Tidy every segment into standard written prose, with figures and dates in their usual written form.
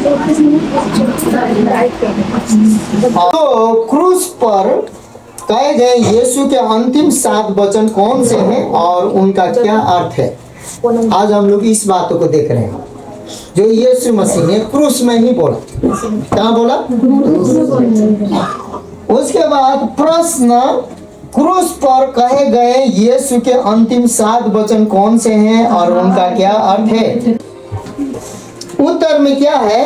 तो क्रूस पर कहे गए यीशु के अंतिम 7 वचन कौन से हैं और उनका क्या अर्थ है, आज हम लोग इस बातों को देख रहे हैं। जो यीशु मसीह ने क्रूस में ही बोला, क्या बोला? उसके बाद प्रश्न, क्रूस पर कहे गए यीशु के अंतिम 7 वचन कौन से हैं और उनका क्या अर्थ है? उत्तर में क्या है?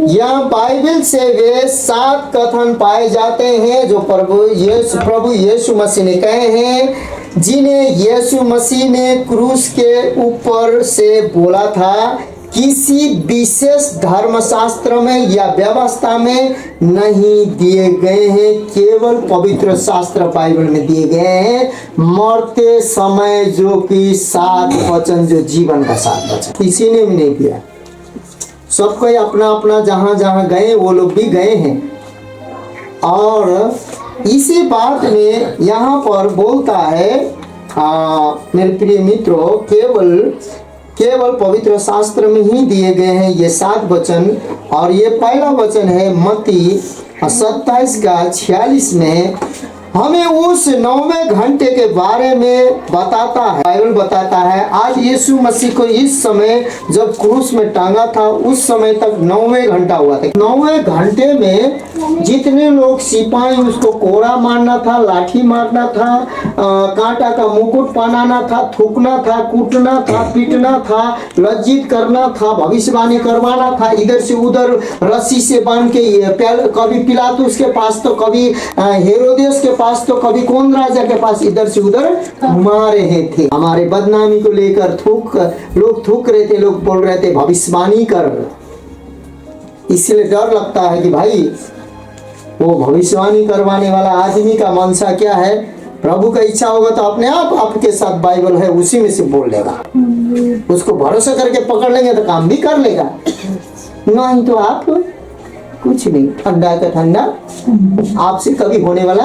यहाँ बाइबल से वे 7 कथन पाए जाते हैं जो प्रभु यीशु मसीह ने कहे हैं, जिन्हें यीशु मसीह ने क्रूस के ऊपर से बोला था। किसी विशेष धर्मशास्त्र में या व्यवस्था में नहीं दिए गए हैं, केवल पवित्र शास्त्र बाइबल में दिए गए हैं। मरते समय जो कि 7 वचन, जो जीवन का 7 वचन किसी ने भी नहीं दिया। सब कोई अपना अपना जहां जहां गए वो लोग भी गए हैं। और इसी बात में यहाँ पर बोलता है, मेरे प्रिय मित्रों, केवल पवित्र शास्त्र में ही दिए गए हैं ये 7 वचन। और ये पहला वचन है मत्ती 27:46 में हमें उस 9वें घंटे के बारे में बताता है। बाइबल बताता है आज यीशु मसीह को इस समय जब क्रूस में टांगा था उस समय तक 9वें घंटा हुआ था। 9वें घंटे में जितने लोग सिपाही उसको कोड़ा मारना था, लाठी मारना था, कांटा का मुकुट पहनाना था, थूकना था, कूटना था, पीटना था, लज्जित करना था, भविष्यवाणी करवाना था, इधर से उधर रस्सी से बांध के, कभी पिलातुस के पास तो कभी हेरोदेस के पास तो कभी कौन राजा के पास, इधर से उधर घुमा रहे थे। हमारे बदनामी को लेकर लोग थूक रहे थे, लोग बोल रहे थे भविष्यवाणी कर। इसलिए डर लगता है कि भाई वो भविष्यवाणी करवाने वाला आदमी का मनसा क्या है। प्रभु का इच्छा होगा तो अपने आप आपके साथ बाइबल है उसी में से बोल लेगा। उसको भरोसा करके पकड़ लेंगे तो काम भी कर लेगा, नहीं तो आप कुछ नहीं, ठंडा का ठंडा आपसे कभी होने वाला,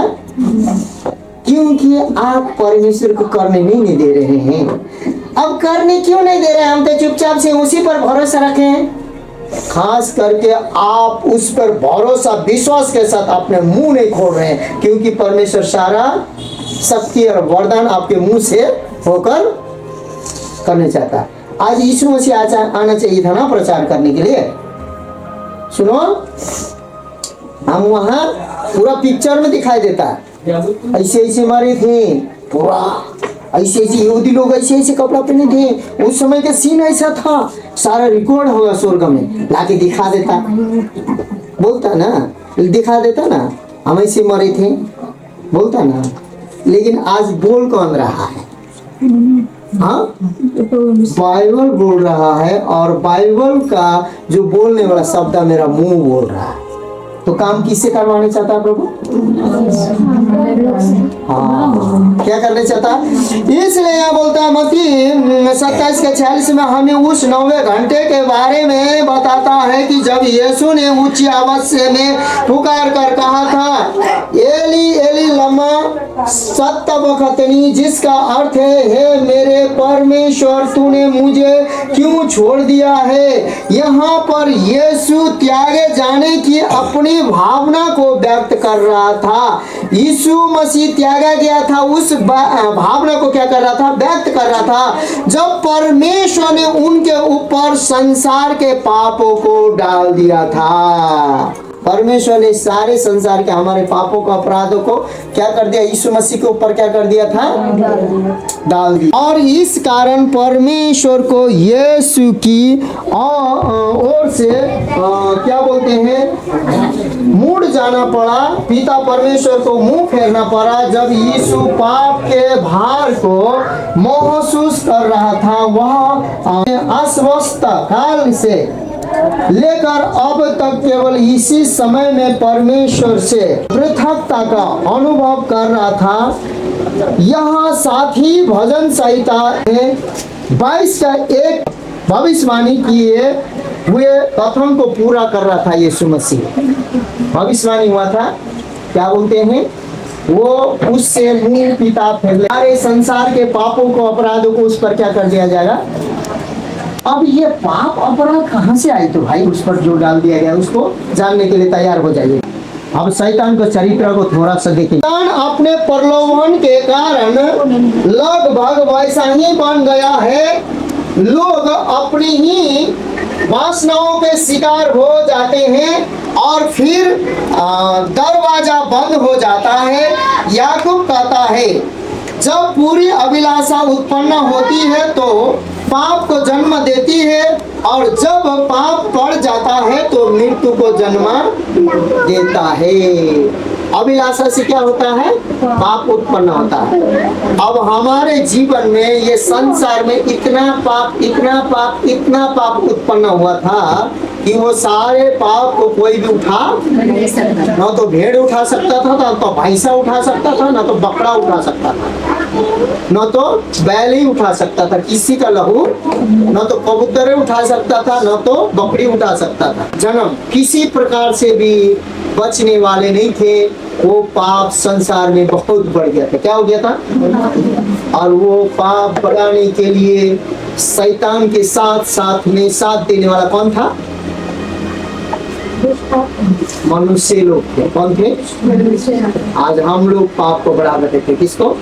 क्योंकि आप परमेश्वर को करने नहीं दे रहे हैं। अब करने क्यों नहीं दे रहे हैं? हम तो चुपचाप से उसी पर भरोसा रखें। खास करके आप उस पर भरोसा विश्वास के साथ अपने मुंह नहीं खोल रहे हैं, क्योंकि परमेश्वर सारा शक्ति और वरदान आपके मुंह से होकर करने चाहता है। आज यीशु मसीह आना चाहिए था ना प्रचार करने के लिए। सुनो, हम वहां पूरा पिक्चर में दिखाई देता है, ऐसे ऐसे मारे थे, पूरा ऐसे ऐसे यहूदी लोग ऐसे ऐसे कपड़ा पहने थे, उस समय का सीन ऐसा था, सारा रिकॉर्ड होगा स्वर्ग में, लाके दिखा देता, बोलता ना, दिखा देता ना हम ऐसे मरे थे, बोलता ना। लेकिन आज बोल कौन रहा है? हाँ, बाइबल बोल रहा है, और बाइबल का जो बोलने वाला शब्द मेरा मुंह बोल रहा है। तो काम किससे करवाने चाहता है प्रभु? हाँ, क्या करने चाहता है? इसलिए यहाँ बोलता है मत्ती 27:46 में हमें उस 9वें घंटे के बारे में बताता है कि जब यीशु ने ऊंची आवाज से में पुकार कर कहा था, एली एली लमा सबक्तनी, जिसका अर्थ है हे मेरे परमेश्वर तूने मुझे क्यों छोड़ दिया है। यहाँ पर यीशु त्यागे जाने की अपनी भावना को व्यक्त कर रहा था। यीशु मसीह त्यागा गया था, उस भावना को क्या कर रहा था? व्यक्त कर रहा था। जब परमेश्वर ने उनके ऊपर संसार के पापों को डाल दिया था, परमेश्वर ने सारे संसार के हमारे पापों को, अपराधों को क्या कर दिया? यीशु मसीह के ऊपर क्या कर दिया था? डाल दिया। और इस कारण परमेश्वर को यीशु की ओर से क्या बोलते हैं, मुड़ जाना पड़ा। पिता परमेश्वर को मुंह फेरना पड़ा जब यीशु पाप के भार को महसूस कर रहा था। वह अस्वस्थ काल से लेकर अब तक केवल इसी समय में परमेश्वर से पृथकता का अनुभव कर रहा था। यहाँ साथ ही भजन संहिता में 22 का एक भविष्यवाणी किए हुए कथन को पूरा कर रहा था। यीशु मसीह भविष्यवाणी हुआ था, क्या बोलते हैं वो, उससे मुंह पिता फेर ले, सारे संसार के पापों को, अपराधों को उस पर क्या कर दिया जाएगा? अब ये पाप अपराध कहाँ से आई? तो भाई उस पर जो डाल दिया गया उसको जानने के लिए तैयार हो जाइए। अब शैतान के चरित्र को थोड़ा सा देखें। शैतान अपने प्रलोभन के कारण लगभग वैसा ही बन गया है। लोग अपनी ही वासनाओं के शिकार हो जाते हैं और फिर दरवाजा बंद हो जाता है। याकूब कहता है, जब पूरी अभिलाषा उत्पन्न होती है तो पाप को जन्म देती है, और जब पाप पड़ जाता है तो मृत्यु को जन्म देता है। अभिलाषा से क्या होता है? पाप उत्पन्न होता है। अब हमारे जीवन में ये संसार में इतना पाप उत्पन्न हुआ था कि वो सारे पाप को कोई भी उठा नहीं सकता। ना तो भेड़ उठा सकता था, ना तो भैंसा उठा सकता था, ना तो बकरा उठा सकता था, न तो बैल ही उठा सकता था किसी का लहू, न तो कबूतर उठा सकता था, न तो बकरी उठा सकता था। जन्म किसी प्रकार से भी बचने वाले नहीं थे। वो पाप संसार में बहुत बढ़ गया था। क्या हो गया था? और वो पाप बढ़ाने के लिए शैतान के साथ में साथ देने वाला कौन था? मनुष्य लोग थे। कौन थे? आज हम लोग पाप को बढ़ा देते थे। किसको?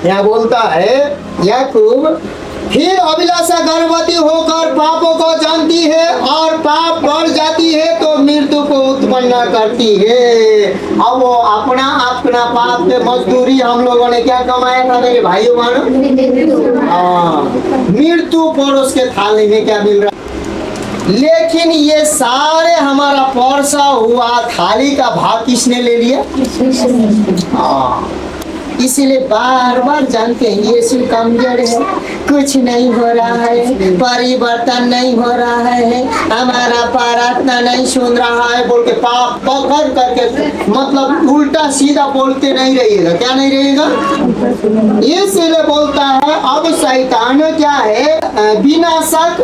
यहाँ बोलता है याकूब, फिर अभिलाषा गर्भवती होकर पापों को जानती है और पाप बढ़ जाती है तो मृत्यु को उत्पन्न करती है। अब वो अपना पाप के मजदूरी हम लोगों ने क्या कमाया था मेरे भाइयों बहनों? मृत्यु पड़ोस के थाली में क्या मिल रहा? लेकिन ये सारे हमारा परसा हुआ थाली का भाग किसने ले लिया? इसीलिए बार बार जानते हैं यीशु कमजोर है, कुछ नहीं हो रहा है, परिवर्तन नहीं हो रहा है, हमारा प्रार्थना नहीं सुन रहा है बोल के पाप पकड़ करके मतलब उल्टा सीधा बोलते नहीं रहिएगा। क्या नहीं रहेगा? इसलिए बोलता है अब शैतान क्या है? विनाशक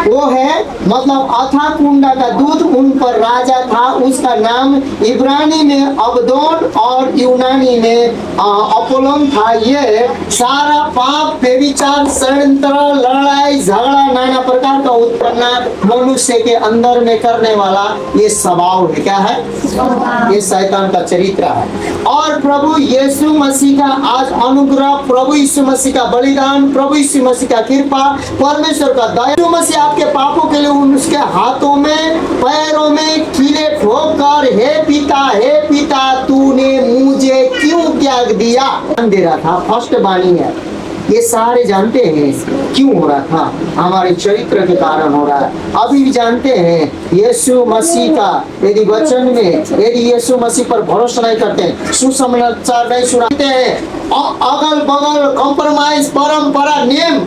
वो है, मतलब अथा कुंडा का दूध उन पर राजा था। उसका नाम इब्रानी में अबदोन और यूनानी में अपोलोन था। ये सारा पाप, व्यभिचार, षड्यंत्र, लड़ाई झगड़ा, नाना प्रकार का उत्पन्न मनुष्य के अंदर में करने वाला ये स्वभाव है। क्या है? ये शैतान का चरित्र है। और प्रभु यीशु मसीह का आज अनुग्रह, प्रभु यीशु मसीह का बलिदान, प्रभु यीशु मसीह का कृपा, परमेश्वर का दया, यीशु मसीह आपके पापों के लिए उसके हाथों में पैरों में कीले ठोक कर, हे पिता तूने मुझे क्यों त्याग दिया दे रहा था। फर्स्ट वाणी है। ये सारे जानते हैं क्यों हो रहा था? हमारे चरित्र के कारण हो रहा है। अभी भी जानते हैं यीशु मसीह का यदि वचन में यदि यीशु मसीह पर भरोसा नहीं करते, सुसमाचार नहीं सुनाते हैं, अगल बगल कॉम्प्रोमाइज, परंपरा, नियम,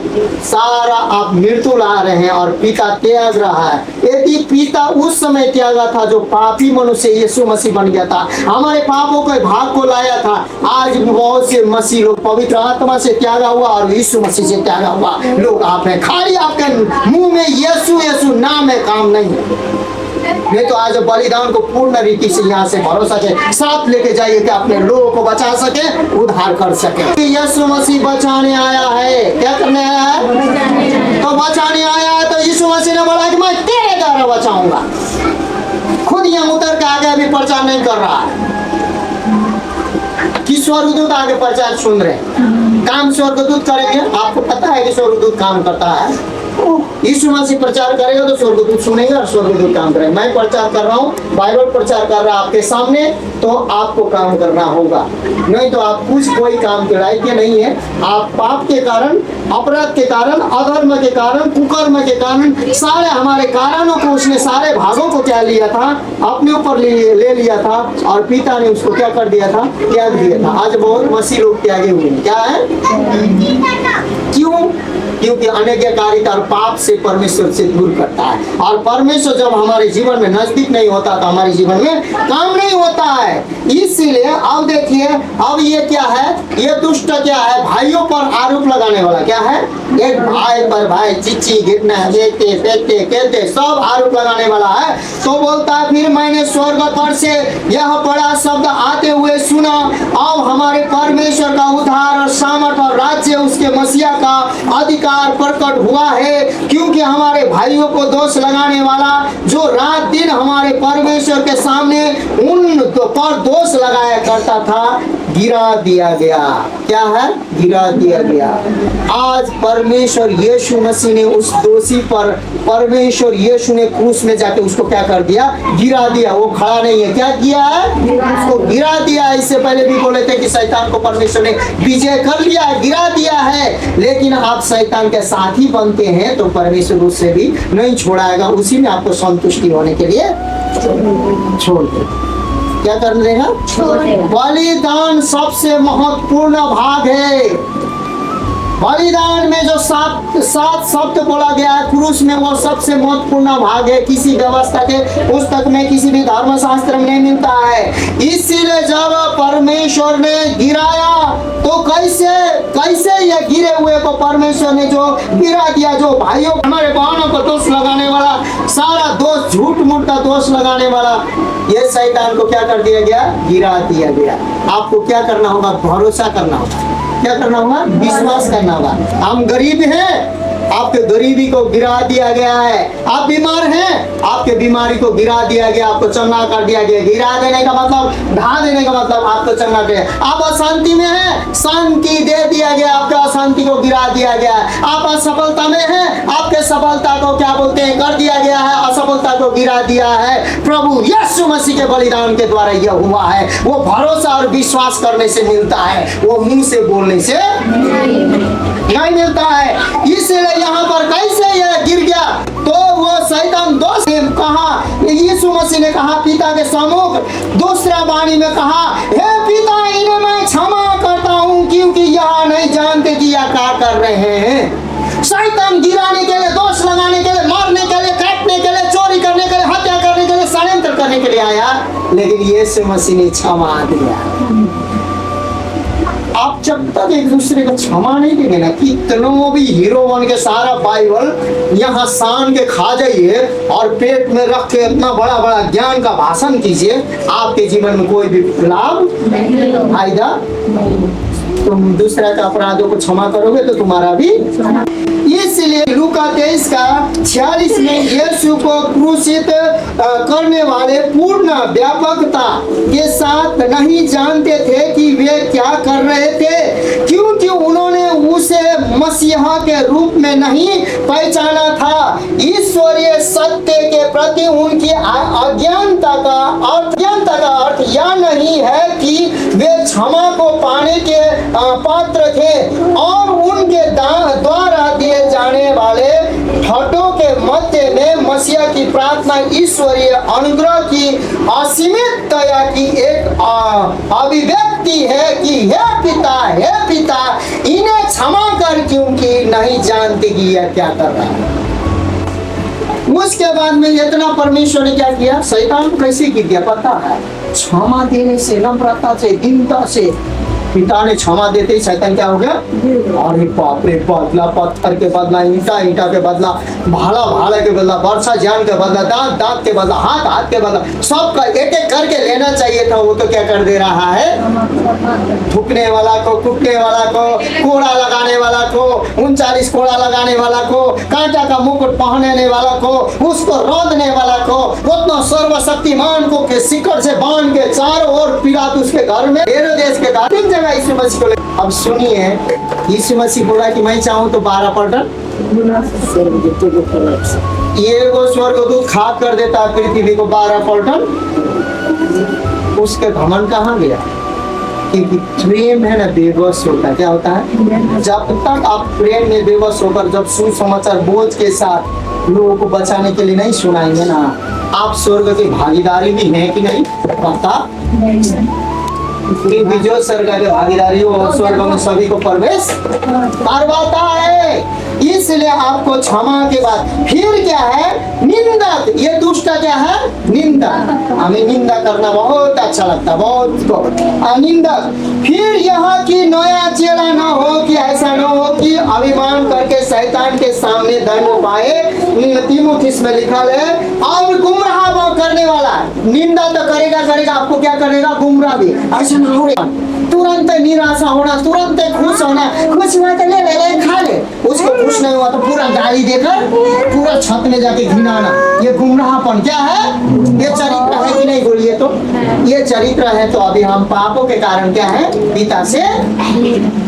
सारा आप मृत्यु ला रहे हैं और पिता त्याग रहा है। यदि पिता उस समय त्यागा था जो पापी मनुष्य यीशु मसीह बन गया था, हमारे पापों के भाग को लाया था, आज बहुत से मसीह लोग पवित्र आत्मा से त्यागा हुआ और यीशु मसीह से त्यागा हुआ लोग आप हैं। खाली आपके मुंह में यीशु नाम है, काम नहीं है। नहीं तो आज बलिदान को पूर्ण रीति से यहाँ से भरोसा के साथ लेके जाइए कि अपने लोगों को बचा सके, उद्धार कर सके। यीशु मसीह बचाने आया है। क्या करने आया है? तो बचाने आया है। तो यीशु मसीह ने बोला कि मैं तेरे द्वारा बचाऊंगा। खुद यहाँ उतर के आगे अभी प्रचार नहीं कर रहा है कि स्वर्गदूत आगे प्रचार सुन रहे हैं। काम स्वर्गदूत करेंगे। आपको पता है कि स्वर्गदूत काम करता है। यीशु मसीह प्रचार करेगा तो स्वर्गदूत सुनेगा और स्वर्गदूत काम करेगा। मैं प्रचार कर रहा हूँ, बाइबल प्रचार कर रहा आपके सामने, तो आपको काम करना होगा। नहीं तो आप कोई काम के लायक नहीं है। आप पाप के कारण, अपराध के कारण, अधर्म के कारण, कुकर्म के कारण, सारे हमारे कारणों को उसने सारे भागों को क्या लिया था? अपने ऊपर ले लिया था और पिता ने उसको क्या कर दिया था? त्याग दिया था। आज बहुत मसीह लोग त्यागे हुए हैं। क्या है? क्यों? क्योंकि अनैज्ञाकारिता और पाप से परमेश्वर से दूर करता है। और परमेश्वर जब हमारे जीवन में नजदीक नहीं होता तो हमारे जीवन में काम नहीं होता है। इसीलिए अब देखिए, अब ये क्या है? ये दुष्ट क्या है? भाइयों पर आरोप लगाने वाला क्या है? एक भाई पर भाई चिच्ची गिरना, देखते देखते कहते सब आरोप लगाने वाला है। तो बोलता है फिर मैंने स्वर्ग पर से यह बड़ा शब्द आते हुए सुना, अब हमारे परमेश्वर का उद्धार और सामर्थ और राज्य उसके मसीहा का अधिकार प्रकट हुआ है, क्योंकि हमारे भाइयों को दोष लगाने वाला जो रात दिन हमारे परमेश्वर के सामने उन पर दोष लगाया करता था, गिरा दिया गया। क्या है? गिरा दिया गया। आज परमेश्वर यीशु मसीह ने उस दोषी पर, परमेश्वर यीशु ने क्रूस में जाके उसको क्या कर दिया? गिरा दिया। वो खड़ा नहीं है, क्या किया है? उसको गिरा दिया। इससे पहले भी बोले थे कि शैतान को परमेश्वर ने विजय कर लिया है, गिरा दिया है। लेकिन आप शैतान के साथी बनते हैं तो परमेश्वर उससे भी नहीं छोड़ाएगा, उसी में आपको संतुष्टि होने के लिए छोड़ दे। क्या कर देगा? बलिदान सबसे महत्वपूर्ण भाग है। बलिदान में जो सात शब्द बोला गया है क्रूस में, वो सबसे महत्वपूर्ण भाग है। किसी व्यवस्था के पुस्तक में, किसी भी धर्म शास्त्र में नहीं मिलता है। इसीलिए जब परमेश्वर ने गिराया तो कैसे ये गिरे हुए को परमेश्वर ने जो गिरा दिया, जो भाइयों हमारे बहनों को दोष लगाने वाला, सारा दोष झूठ मूठ का दोष लगाने वाला, ये शैतान को क्या कर दिया गया? गिरा दिया गया। आपको क्या करना होगा? भरोसा करना होगा। क्या करना होगा? विश्वास करना होगा। हम गरीब हैं, आपके गरीबी को गिरा दिया गया है। आप बीमार हैं, आपके बीमारी को गिरा दिया गया, आपको चंगा कर दिया गया। गिरा देने का मतलब, ढा देने का मतलब आपको चंगा कर दिया। आप अशांति में हैं, शांति दे दिया गया, आपके अशांति को गिरा दिया गया। आप असफलता में हैं, आपके सफलता को क्या बोलते हैं? कर दिया गया है, असफलता को गिरा दिया है। प्रभु यीशु मसीह के बलिदान के द्वारा यह हुआ है। वो भरोसा और विश्वास करने से मिलता है, वो मुंह से बोलने से नहीं मिलता है। इसलिए यहाँ पर कैसे यह गिर गया? तो वो शैतान दोष ने कहा, यीशु मसीह ने कहा पिता के सम्मुख, दूसरा वाणी में कहा, हे पिता इन्हें मैं क्षमा करता हूँ, क्योंकि यह नहीं जानते कि यह क्या कर रहे हैं। शैतान गिराने के लिए, दोष लगाने के लिए, मारने के लिए, काटने के लिए, चोरी करने के लिए, हत्या करने के लिए, षड्यंत्र करने के लिए आया, लेकिन यीशु मसीह ने क्षमा दिया। आप जब तक एक दूसरे को क्षमा नहीं देंगे ना, कितनों भी हीरो बन के सारा बाइबल यहाँ सान के खा जाइए और पेट में रख के इतना बड़ा बड़ा ज्ञान का भाषण कीजिए, आपके जीवन में कोई भी लाभ आएगा? तुम दूसरा का अपराधों को क्षमा करोगे तो तुम्हारा भी। इसलिए लूका 23 का 46 में यीशु को क्रूसित करने वाले पूर्ण व्यापकता के साथ नहीं जानते थे कि वे क्या कर रहे थे, क्योंकि उन्होंने उसे मसीहा के रूप में नहीं पहचाना था। ईश्वरीय सत्य के प्रति उनकी अज्ञानता का अर्थ यह नहीं है कि वे क्षमा को पाने के पात्र थे और उनके द्वारा दिए जाने वाले हटों के मध्य में मसीहा की प्रार्थना ईश्वरीय अनुग्रह की असीमित दया की एक अभिव्यक्ति है कि हे पिता इन्हें क्षमा कर, क्योंकि नहीं जानते कि यह क्या कर रहा है। उसके बाद में इतना परमेश्वर ने क्या किया? शैतान को कैसे गिर दिया पता है? क्षमा देने से, नम्रता से, दीनता से पिता ने क्षमा देते ही शैतान क्या हो गया? अरे बाप रे, बदला पत्थर के बदला, ईंटा के बदला, भाला के बदला, वर्षा जान के बदला, दांत के बदला, हाथ के बदला, सबका एक एक करके लेना चाहिए था। वो तो क्या कर दे रहा है? थूकने वाला को, कुटने वाला को, कोड़ा लगाने वाला को, 39 कोड़ा लगाने वाला को, कांटा का मुकुट पहनने वाला को, उसको रोदने वाला को, उतना सर्वशक्तिमान को के शिकड़ से बांध के चारों ओर पिलातुस उसके घर में, हेरोदेस के घर, तीन जगह यीशु मसीह को। अब सुनिए, यीशु मसीह बोला कि मैं चाहूं तो 12 पलटन ये वो स्वर्गदूत खाक कर देता है पृथ्वी को 12 पलटन। उसके घमंड कहाँ गया? क्योंकि प्रेम है ना बेबस होता है। क्या होता है? जब तक आप प्रेम में बेबस होकर जब सुसमाचार बोझ के साथ लोगों को बचाने के लिए नहीं सुनाएंगे ना, आप स्वर्ग की भागीदारी भी है कि नहीं पता? जो स्वर्ग की भागीदारी वो स्वर्ग में सभी को प्रवेश करवाता है। इसलिए आपको क्षमा के बाद फिर क्या है, निंदक, ये दुष्ट क्या है, निंदक। हमें निंदा करना बहुत अच्छा लगता है, बहुत निंदक। फिर यहाँ की नया चेला ना हो कि ऐसा ना हो कि अभिमान करके शैतान के सामने धर्म पाए। तीमुथियुस में लिखा है और गुमराह करने वाला, निंदा तो करेगा, आपको क्या करेगा, गुमराह भी। ऐसा ना हो, तुरंत निराशा होना, तुरंत खुश होना, खुश हुआ तो ले खा ले, उसको खुश नहीं हुआ तो पूरा गाली देकर पूरा छत में जाके घिनाना, ये गुमराहपन क्या है, ये चरित्र है कि नहीं, बोलिए तो ये चरित्र है। तो अभी हम पापों के कारण क्या है, पिता से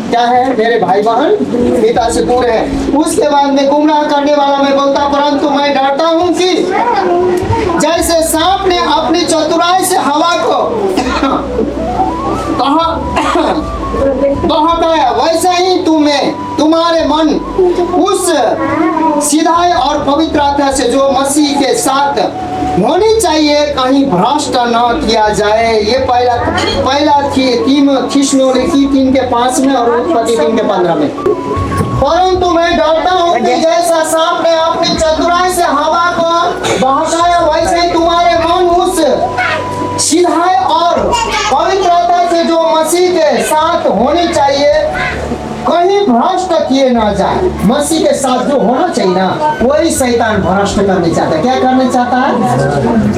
क्या है, मेरे भाई बहन पिता से दूर है। उसके बाद में गुमराह करने वाला मैं बोलता, परंतु मैं डरता हूँ कि जैसे सांप ने अपनी चतुराई से हवा को बहकाया, वैसा ही तुम्हारे मन उस सीधाई और पवित्रता से जो मसीह के साथ होनी चाहिए कहीं भ्रष्ट न किया जाए। ये पहला थिस्सलुनीकी 3:5 में और उत्पत्ति 3:15 में। परंतु मैं डरता हूँ कि जैसा सांप ने अपनी चतुराई से हवा को बहकाया, वैसे ही तुम्हारे मन उस सीधाई और पवित्रता से जो मसीह के साथ होनी चाहिए कहीं भ्रष्ट किए ना जाए। मसीह के साथ जो होना चाहिए ना, वही शैतान भ्रष्ट करने चाहता है। क्या करने चाहता है,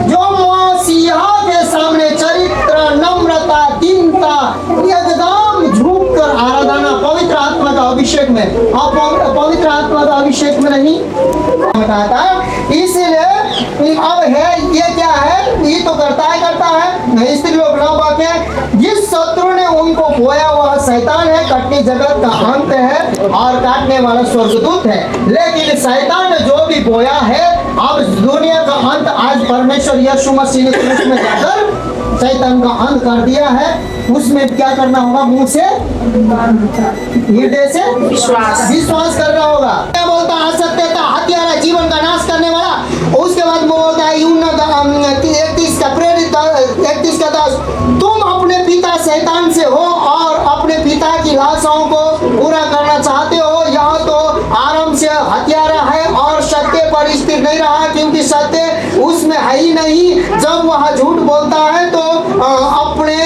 जो मसीहा के सामने चरित्र, नम्रता, दीनता, एकदम झुक कर आराधना, पवित्र आत्मा का अभिषेक में, पवित्र आत्मा का अभिषेक में नहीं कहा था। इसलिए अब है ये क्या है, ये तो करता है स्त्री लोग न बाके, जिस शत्रु ने उनको बोया वह शैतान है, कटनी जगत का अंत है और काटने वाला स्वर्गदूत है। लेकिन शैतान ने जो भी बोया है, अब दुनिया का अंत आज परमेश्वर यीशु मसीह ने क्रूस में जाकर शैतान का अंत कर दिया है। उसमें क्या करना होगा, मुंह से हृदय से विश्वास करना होगा। क्या बोलता है, असत्यता, हत्यारा, जीवन का नाश करने वाला। उसके बाद वो बोलता है 31 का 10, तुम अपने पिता शैतान से हो और अपने पिता की लालसाओं को पूरा करना चाहते हो। यह तो आरंभ से हत्यारा है और सत्य पर स्थिर नहीं रहा, क्योंकि सत्य उसमें है ही नहीं। जब वह झूठ बोलता है तो अपने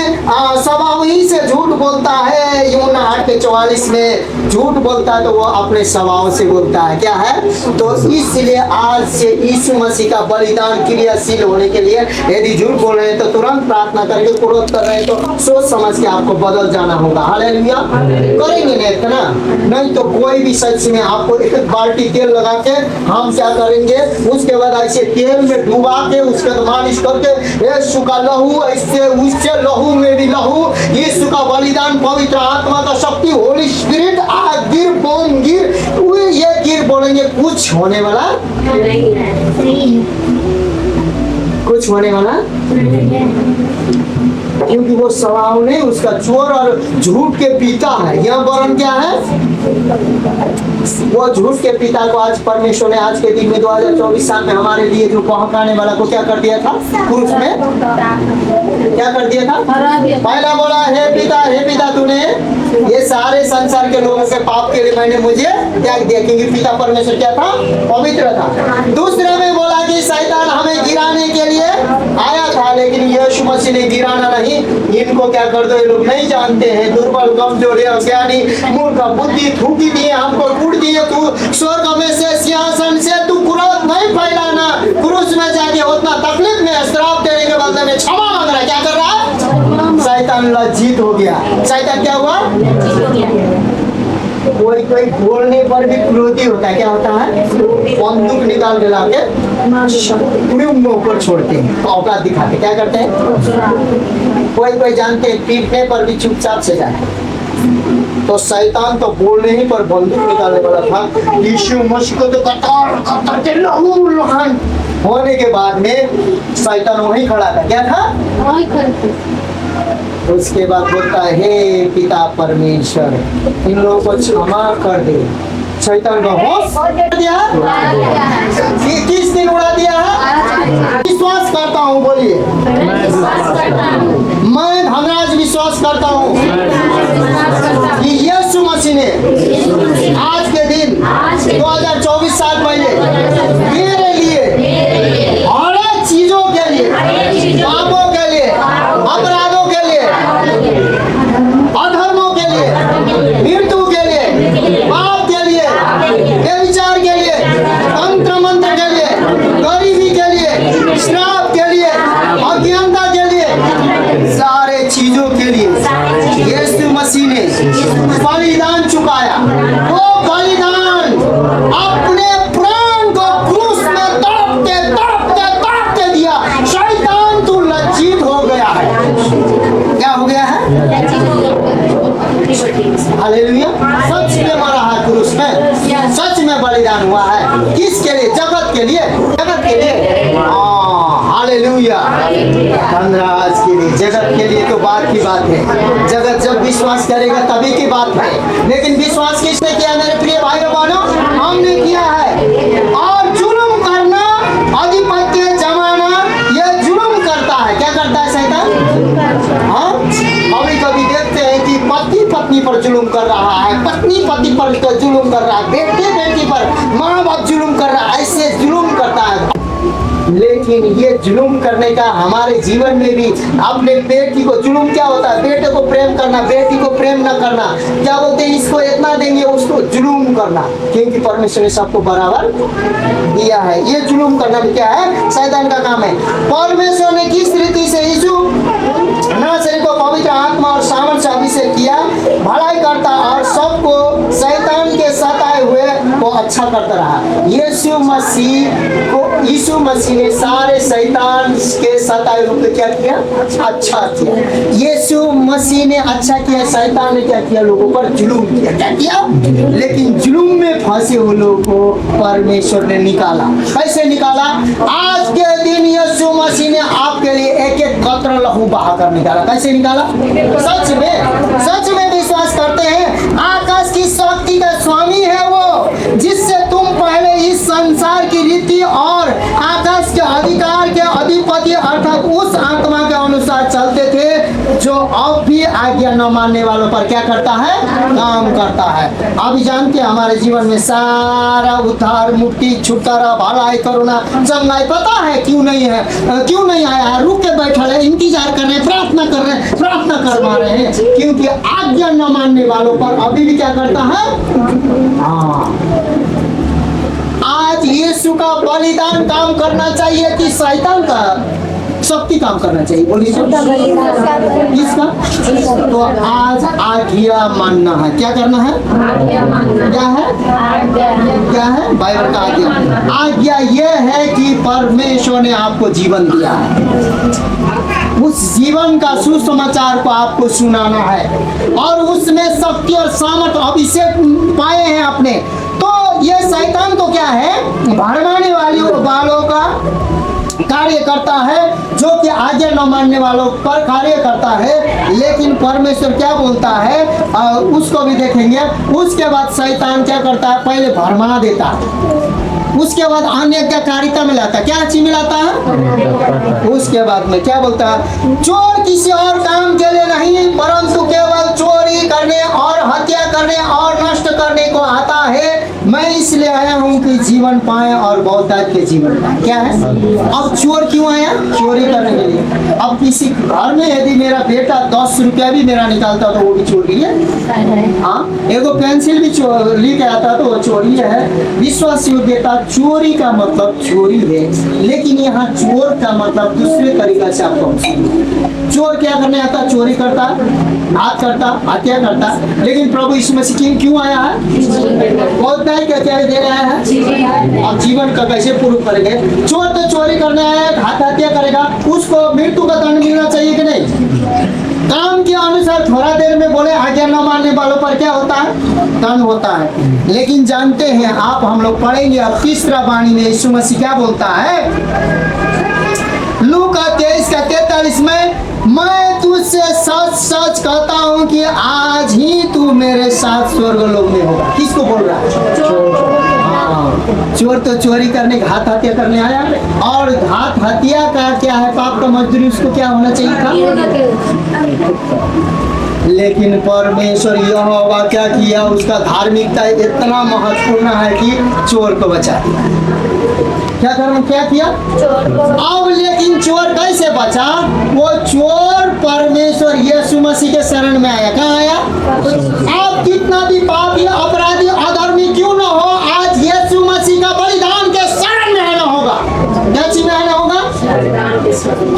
स्वभाव ही से झूठ बोलता है। यूहन्ना 8:44 में झूठ बोलता है तो वो अपने स्वभाव से बोलता है। क्या है, तो इसलिए आज से यीशु मसीह का बलिदान क्रियाशील होने के लिए यदि झूठ बोल रहे हैं तो तुरंत प्रार्थना करके, क्रोध कर रहे हैं तो सोच समझ के आपको बदल जाना होगा। हालेलुया, करेंगे ना, नहीं तो कोई भी सच में आपको एक बाल्टी तेल लगा के हम क्या करेंगे, उसके बाद ऐसे तेल में डुबा के उसके बाद मालिश करके यीशु का लहू, ऐसे उससे लहू में भी लहू, यीशु का बलिदान, पवित्र आत्मा का शक्ति, होली स्पिरिट, गिर बोन गिर, ये गिर बोलेंगे, कुछ होने वाला कुछ होने वाला, क्योंकि वो स्वभाव नहीं, उसका चोर और झूठ के पिता है। यह वर्ण क्या है, वो झूठ के पिता को आज परमेश्वर ने आज के दिन में 2024 साल में हमारे लिए जो बहकाने वाला को क्या कर दिया था, क्रूस में क्या कर दिया था। पहला बोला, हे पिता तूने ये सारे संसार के लोगों के पाप के लिए मैंने मुझे त्याग दिया, क्योंकि पिता परमेश्वर क्या था, पवित्र था। दूसरे में बोला कि शैतान हमें गिराने के लिए आया था, लेकिन यीशु मसीह ने गिराना नहीं। इनको क्या कर दो, ये लोग नहीं जानते हैं, दुर्बल, कमजोर, अज्ञानी, मूर्ख, बुद्धि थूकी दिए, हमको कूट दिए। तू स्वर्ग में से सिंहासन से तू क्रोध नहीं फैलाना, क्रूस में जाके उतना तकलीफ में श्राप देने के बदले में क्षमा मांग रहा है। क्या कर रहा है, शैतान लज्जित हो गया। शैतान क्या हुआ, कोई बोलने पर भी क्रोधी होता है। क्या होता है, बंदूक निकाल के लाके पूरे ऊपर छोड़ते हैं, औकात दिखाते। क्या करते हैं, कोई जानते हैं पीटने पर भी चुपचाप से जाते। तो शैतान तो बोलने ही पर बंदूक निकालने वाला था। यीशु मसीह को तो कतर के लहू लुहान होने के बाद में शैतान वहीं खड़ा था। क्या था, उसके बाद बोलता है, हे पिता परमेश्वर, इन लोगों को क्षमा कर दे। शैतान का होश दिया, किस दिन उड़ा दिया है, विश्वास करता हूँ, बोलिए मैं धनराज विश्वास करता हूँ कि यीशु मसीह ने आज के दिन मेरे लिए, अनेक चीजों के लिए, पापों के लिए, अपराधों के लिए, अधर्मों के लिए, मृत्यु के लिए, पाप के लिए, व्यभिचार के लिए, तंत्र मंत्र के लिए, गरीबी के लिए, श्राप के लिए, अज्ञानता के लिए, सारे चीजों के लिए यीशु मसीह ने बलिदान चुकाया। वो बलिदान अपने प्राण को क्रूस में तड़पते तड़पते तड़पते दिया। शैतान तू लज्जित हो गया है। क्या हो गया है? हालेलुया। सच में मरा है क्रूस में, सच में बलिदान हुआ है। किसके लिए? जगत के लिए, जगत के लिए। हालेलुया। धनराज के लिए, जगत के लिए तो बात की बात है। जगत जब विश्वास करेगा तभी की बात है। लेकिन विश्वास किसने किया मेरे प्रिय भाई बहनों? हमने किया है। और जुल्म करना, आधिपत्य जमाना, यह जुल्म करता है। क्या करता है शैतान? हाँ, कभी कभी देखते हैं कि पति पत्नी पर जुल्म कर रहा है, पत्नी पति पर जुल्म कर रहा है, बेटे बेटी पर, माँ बाप जुल्म कर रहा है, ऐसे जुल्म करता है। लेकिन ये जुल्म करने का हमारे जीवन में भी अपने बेटी को, जुल्म क्या होता है? बेटे को प्रेम करना, बेटी को प्रेम न करना। क्या बोलते हैं? इसको इतना देंगे, उसको जुल्म करना, क्योंकि परमेश्वर ने सबको बराबर दिया है। ये जुल्म करना भी क्या है? शैतान का काम है। परमेश्वर ने किस रीति से यीशु नासरी को पवित्र आत्मा और सामर्थ से अभिषेक किया, भलाई करता और सबको शैतान के सताए हुए को अच्छा करता रहा। यीशु मसीह ने सारे शैतान के सताए हुए क्या किया? अच्छा किया। यीशु मसीह ने अच्छा किया, शैतान ने क्या किया? लोगों पर जुल्म किया। क्या किया? लेकिन जुल्म में फंसे हुए लोगों को परमेश्वर ने निकाला। कैसे निकाला? आज के दिन यीशु मसीह ने आपके लिए एक एक कतरा लहू बहाकर निकाला। कैसे निकाला? सच में विश्वास करते हैं आकाश की शक्ति का स्वामी है वो, जिससे तुम पहले इस संसार की रीति और आकाश के अधिकार के अधिपति अर्थात उस आत्मा के अनुसार चलते थे, जो अब भी आज्ञा न मानने वालों पर क्या करता है? काम करता है। अभी जानते हैं हमारे जीवन में सारा उद्धार, मुक्ति, छुटकारा, भलाई, करुणा, चंगाई पता है क्यों नहीं है? क्यों नहीं आया है? रुक के बैठा है, इंतजार कर रहे हैं, प्रार्थना कर रहे हैं, प्रार्थना करवा रहे हैं, क्योंकि आज्ञा न मानने वालों पर अभी भी क्या करता है? आज यीशु का बलिदान काम करना चाहिए कि शैतान का शक्ति काम करना चाहिए? बोलिए किसका? तो आज आज्ञा मानना है। क्या करना है? क्या है? क्या है? बाइबल का आज्ञा। आज्ञा यह है कि परमेश्वर ने आपको जीवन दिया है, उस जीवन का सुसमाचार को आपको सुनाना है और उसमें शक्ति और सामर्थ अभिषेक पाए हैं आपने। तो ये शैतान तो क्या है? भरमाने वालों का कार्य करता है, जो कि आज्ञा न मानने वालों पर कार्य करता है। लेकिन परमेश्वर क्या बोलता है उसको भी देखेंगे। उसके बाद शैतान क्या करता है? पहले भरमा देता है, उसके बाद अन्य क्या कारिता में लाता है? क्या चीज में लाता है? उसके बाद में क्या बोलता है? चोर किसी और काम के लिए नहीं, परंतु केवल चोरी करने और हत्या करने और नष्ट करने को आता है। मैं इसलिए आया हूँ कि जीवन पाए और बहुतायत के जीवन पाए। क्या है? अब चोर क्यों आया? चोरी करने के लिए। अब किसी घर में यदि मेरा बेटा 10 रुपया भी मेरा निकालता तो वो भी चोरी है। हाँ, एगो पेंसिल भी लेके आता तो वो चोरी है। विश्वास योग्यता, चोरी का मतलब चोरी है, लेकिन यहाँ चोर का मतलब दूसरे तरीका से आपको चोर क्या करने आता? चोरी करता, घात करता, हत्या करता। लेकिन प्रभु यीशु मसीह क्यों आया है? बहुत क्या क्या दे रहा है? अब जीवन का कैसे प्रूव करेंगे? चोर तो चोरी करने आया, घात हत्या करेगा, उसको मृत्यु का दंड मिलना चाहिए कि नहीं? काम के अनुसार थोड़ा देर में बोले आज्ञा न मानने वालों पर क्या होता है? दंड होता है। लेकिन जानते हैं आप, हम लोग पढ़ेंगे अब तीसरा वाणी में यीशु मसीह क्या बोलता है? लूका 23:43 में, मैं तुझसे सच सच कहता हूँ कि आज ही तू मेरे साथ स्वर्गलोक में होगा। किसको बोल रहा है? चोर तो चोरी करने, घात हत्या करने आया। और घात हत्या का क्या है? पाप का मजदूरी उसको क्या होना चाहिए था? लेकिन परमेश्वर यहोवा क्या किया, उसका धार्मिकता इतना महत्वपूर्ण है कि चोर को बचा दिया। क्या किया? अब लेकिन चोर कैसे बचा? वो चोर परमेश्वर यीशु मसीह के शरण में आया। कहाँ आया? अब कितना भी पापी, अपराधी, अधर्मी क्यों ना हो, आज यीशु मसीह का बलिदान के शरण में आना होगा। क्या चीज में आना होगा?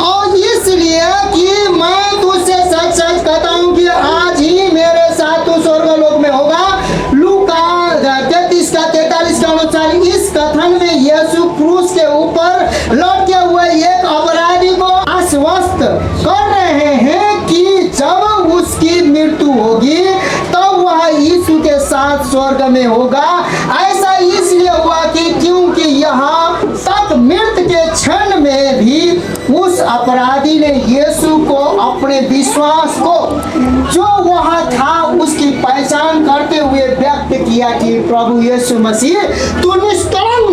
और इसलिए कि मैं तुझसे सच सच कहता हूँ कि आज ही मेरे साथ तू स्वर्गलोक में होगा। लूका 33 का 43 का अनुसार इस कथन में यीशु क्रूस के ऊपर लटके हुए एक अपराधी को आश्वस्त कर रहे हैं कि जब उसकी मृत्यु होगी तब वह यीशु के साथ स्वर्ग में होगा। ऐसा इसलिए हुआ कि क्योंकि यहाँ तक मृत्यु के क्षण में भी उस अपराधी ने यीशु को अपने विश्वास को जो वहाँ था उसकी पहचान करते हुए व्यक्त किया कि प्रभु यीशु मसीह तू निष्कलंक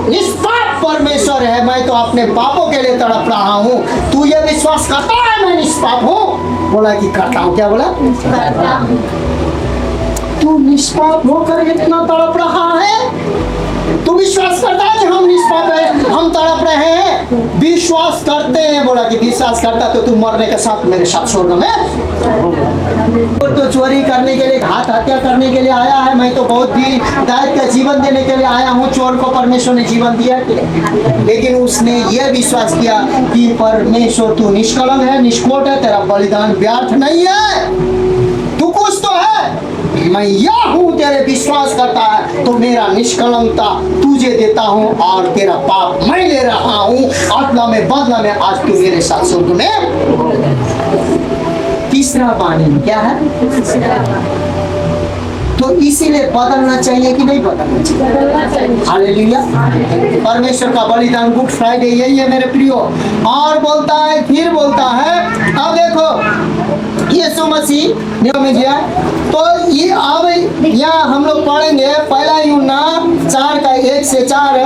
निष्पाप परमेश्वर है। मैं तो अपने पापों के लिए तड़प रहा हूँ। तू ये विश्वास करता है मैं निष्पाप हूँ? बोला कि करता हूँ। क्या बोला? तू निष्पाप होकर इतना तड़प रहा है? तू विश्वास करता है कि हम निष्पाप है, हम तड़प रहे हैं? विश्वास करते हैं। बोला कि विश्वास करता तो तू मरने के साथ मेरे साथ स्वर्ग में। तो चोरी करने के लिए, घात हत्या करने के लिए आया है, मैं तो बहुत भी दायित्व का जीवन देने के लिए आया हूँ। चोर को परमेश्वर ने जीवन दिया, लेकिन उसने ये विश्वास किया कि परमेश्वर तू निष्कलंक है, निष्कोट है, तेरा बलिदान व्यर्थ नहीं है, तू कुछ तो है। मैं यह हूँ, तेरे विश्वास करता है तो मेरा निष्कलंकता तुझे देता हूँ और तेरा पाप मैं ले रहा हूँ। आत्मा में बदला में आज तू मेरे साथ स्वर्ग में। तीसरा वाणी क्या है? तो इसीलिए बदलना चाहिए कि नहीं बदलना चाहिए? हालेलुया। परमेश्वर का बलिदान गुड फ्राइडे यही है मेरे प्रियो। और बोलता है, फिर बोलता है, अब देखो यीशु मसीह में गया तो ये अब यहाँ हम लोग पढ़ेंगे पहला यूहन्ना 4 का 1 से 4।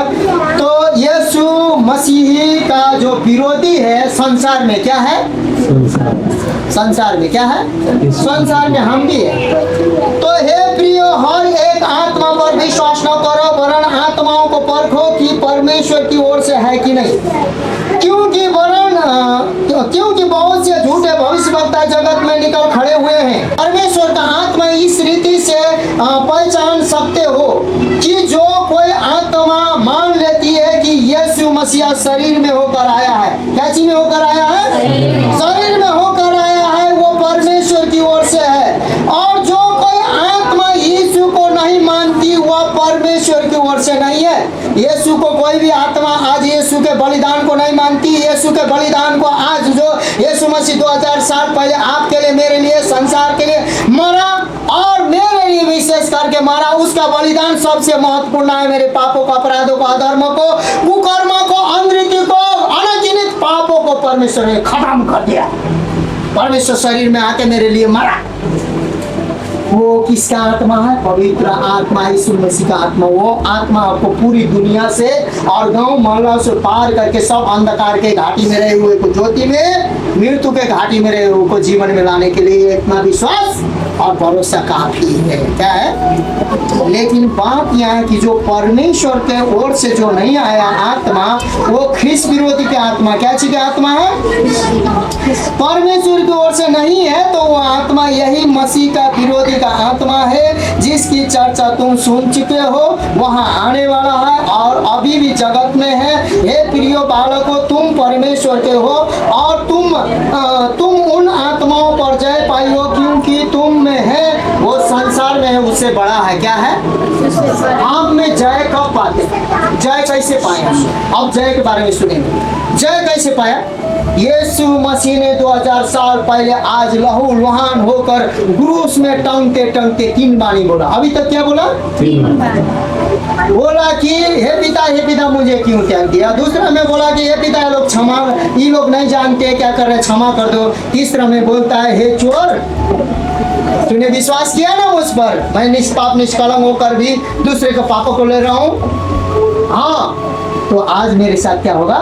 तो यीशु मसीह का जो विरोधी है संसार में क्या है? संसार में क्या है? संसार में हम भी है। तो हे प्रियो, हर एक आत्मा पर विश्वास न करो, वरन आत्माओं को परखो कि परमेश्वर की ओर से है कि नहीं, क्योंकि बहुत से झूठे भविष्यवक्ता जगत में निकल खड़े हुए हैं। परमेश्वर का आत्मा इस रीति से पहचान सकते हो कि जो कोई आत्मा मान लेती है कि यीशु मसीह शरीर में होकर आया है। क्या चीज में होकर आया है? शरीर में होकर आया है, वो परमेश्वर की ओर से है। और जो कोई आत्मा यीशु को नहीं मानती वह परमेश्वर की ओर से नहीं है। यीशु को कोई भी आत्मा आज यीशु के बलिदान को नहीं मानती, यीशु के बलिदान को आज जो यीशु मसीह 2000 साल पहले आपके लिए, मेरे लिए, संसार के लिए मरा और मेरे लिए विशेष करके मरा, उसका बलिदान सबसे महत्वपूर्ण है। मेरे पापों को, अपराधों को, अधर्मों को, कुकर्मों को, अनृति को, अनगिनत पापों को परमेश्वर ने खत्म कर दिया। परमेश्वर शरीर में आके मेरे लिए मरा। वो किसका आत्मा है? पवित्र आत्मा, यीशु मसीह का आत्मा। वो आत्मा आपको पूरी दुनिया से और गांव मोहल्ला से पार करके सब अंधकार के घाटी में रहे हुए को ज्योति में, मृत्यु के घाटी में रहे हुए को जीवन में लाने के लिए इतना विश्वास और भरोसा काफी है। क्या है? लेकिन बात यह है कि जो परमेश्वर के ओर से जो नहीं आया आत्मा, वो ख्रिस्त विरोधी के आत्मा। क्या चीज आत्मा है? परमेश्वर की ओर से नहीं है तो वो आत्मा यही मसीह का विरोधी का आत्मा है, जिसकी चर्चा तुम सुन चुके हो, वहाँ आने वाला है और अभी भी जगत में है। हे प्रियो बालकों, तुम परमेश्वर के हो और तुम उन आत्माओं पर जय पाई हो, क्योंकि तुम में है, वो संसार में है, उससे बड़ा है। क्या है? आप में जय कब पाते? जय कैसे पाया? अब जय के बारे में सुनेंगे। जय कैसे पाया? यीशु मसीह ने 2000 साल पहले आज लहू लुहान होकर क्रूस में टंगते टंगते 3 बाणी बोला। अभी तक क्या बोला? 3 बोला कि हे पिता मुझे क्यों त्याग दिया। दूसरा में बोला कि हे पिता, ये लोग नहीं जानते क्या कर रहे, क्षमा कर दो। तीसरा में बोलता है, हे चोर, तूने विश्वास किया ना उस पर, मैं निष्पाप निष्कलंक होकर भी दूसरे के पापों को ले रहा हूँ। हाँ, तो आज मेरे साथ क्या होगा?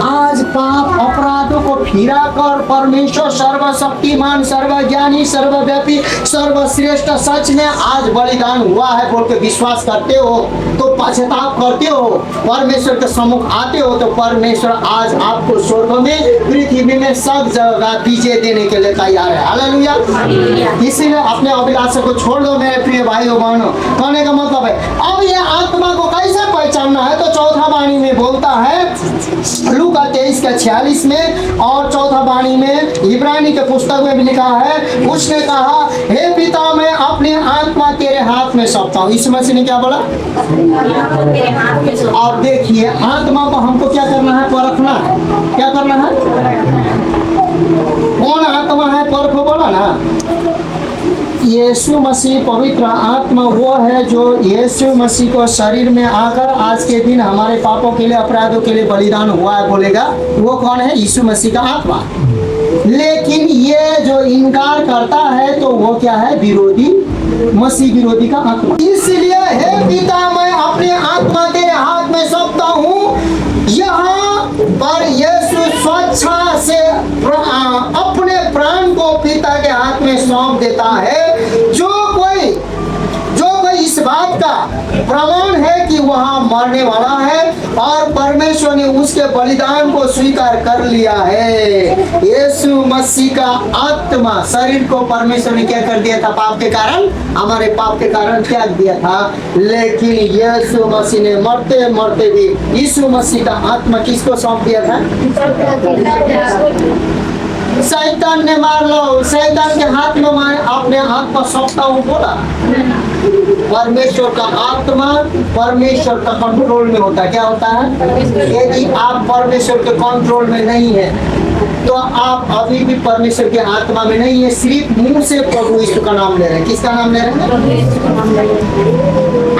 आज पाप अपराधों को फिरा कर परमेश्वर सर्वशक्तिमान, सर्वज्ञानी, सर्वव्यापी, सर्वश्रेष्ठ सच में आज बलिदान हुआ है बोल के विश्वास करते हो तो पश्चाताप करते हो, परमेश्वर के सम्मुख आते हो तो परमेश्वर आज आपको स्वर्ग में, पृथ्वी में सब जगह विजय देने के लिए तैयार है। हालेलुया। इसीलिए अपने अभिलाषा को छोड़ दो मेरे प्रिय भाइयों बहनों। कहने का मतलब है अब ये आत्मा को कैसे पहचानना है, तो चौथा वाणी में बोलता है लूका 23:46 में, और चौथा वाणी में इब्रानी के पुस्तक में भी लिखा है, उसने कहा हे पिता मैं अपनी आत्मा तेरे हाथ में सौंपता हूँ। यीशु मसीह ने क्या बोला? आप देखिए आत्मा को हमको क्या करना है? परखना है। क्या करना है? कौन आत्मा है परखो बोला ना? यीशु मसीह पवित्र आत्मा वो है जो यीशु मसीह को शरीर में आकर आज के दिन हमारे पापों के लिए, अपराधों के लिए बलिदान हुआ है बोलेगा, वो कौन है? यीशु मसीह का आत्मा। लेकिन ये जो इनकार करता है तो वो क्या है? विरोधी, मसीह विरोधी का आत्मा। इसलिए हे पिता मैं अपनी आत्मा तेरे हाथ में सौंपता हूँ। यहाँ पर यीशु स्वेच्छा से अपने प्राण को पिता के हाथ में सौंप देता है। जो कोई इस बात का प्रमाण है कि वह मरने वाला है और परमेश्वर ने उसके बलिदान को स्वीकार कर लिया है। यीशु मसीह का आत्मा शरीर को परमेश्वर ने क्या कर दिया था? पाप के कारण, हमारे पाप के कारण त्याग दिया था। लेकिन यीशु मसीह ने मरते मरते भी यीशु मसीह का आत्मा किसको सौंप दिया था? शैतान ने मार लो, शैतान के हाथ में मैं अपने हाथ को सौंपता हूँ बोला। परमेश्वर का आत्मा परमेश्वर का कंट्रोल में होता है। क्या होता है? यदि आप परमेश्वर के कंट्रोल में नहीं है तो आप अभी भी परमेश्वर के आत्मा में नहीं है, सिर्फ मुंह से प्रभु यीशु का नाम ले रहे हैं। किसका नाम ले रहे हैं?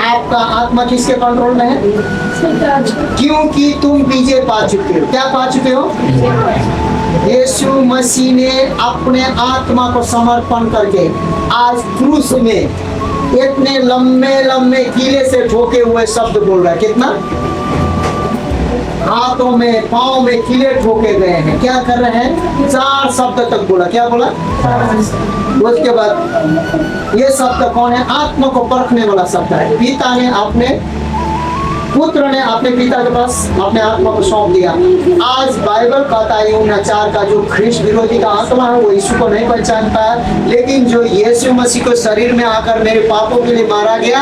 आपका आत्मा किसके कंट्रोल में है? क्योंकि तुम विजय पा चुके हो। क्या पा चुके हो? यीशु मसीह ने अपने आत्मा को समर्पण करके आज क्रूस में इतने लंबे लंबे कीले से ठोके हुए शब्द बोल रहा है। कितना? हाथों में, पाँव में कीले ठोके गए हैं। क्या कर रहे हैं? 4 शब्द तक बोला। क्या बोला? उसके बाद ये शब्द कौन है? आत्मा को परखने वाला शब्द है। पिता ने अपने पुत्र ने अपने पिता के पास अपने आत्मा को सौंप दिया। आज बाइबल कहता है यूहन्ना 4 का जो ख्रिस्त विरोधी का आत्मा है वो यीशु को नहीं पहचानता है, लेकिन जो यीशु मसीह को शरीर में आकर मेरे पापों के लिए मारा गया,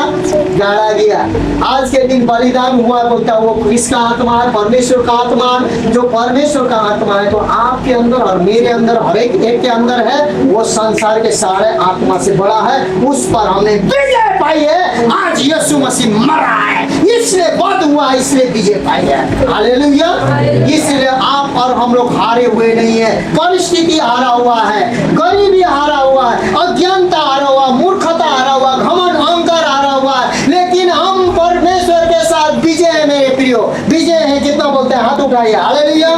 गाड़ा गया, आज के दिन बलिदान हुआ बोलता है वो किसका आत्मा है? परमेश्वर का आत्मा। जो परमेश्वर का आत्मा है तो आपके अंदर और मेरे अंदर, हर एक के अंदर है, वो संसार के सारे आत्मा से बड़ा है। उस पर हमने विजय पाई है। आज यीशु मसीह मरा है इसलिए वध हुआ, इसलिए विजय पाई है। हालेलुया। इसलिए आप और हम लोग हारे हुए नहीं है। परिस्थिति हारा हुआ है, गरीबी हारा हुआ है, अज्ञानता हारा हुआ, मूर्खता हारा हुआ, घमंड अहंकार हारा हुआ है, लेकिन हम परमेश्वर के साथ विजय है मेरे प्रियो, विजय है। कितना बोलते हैं? हाथ उठाइए। हालेलुया।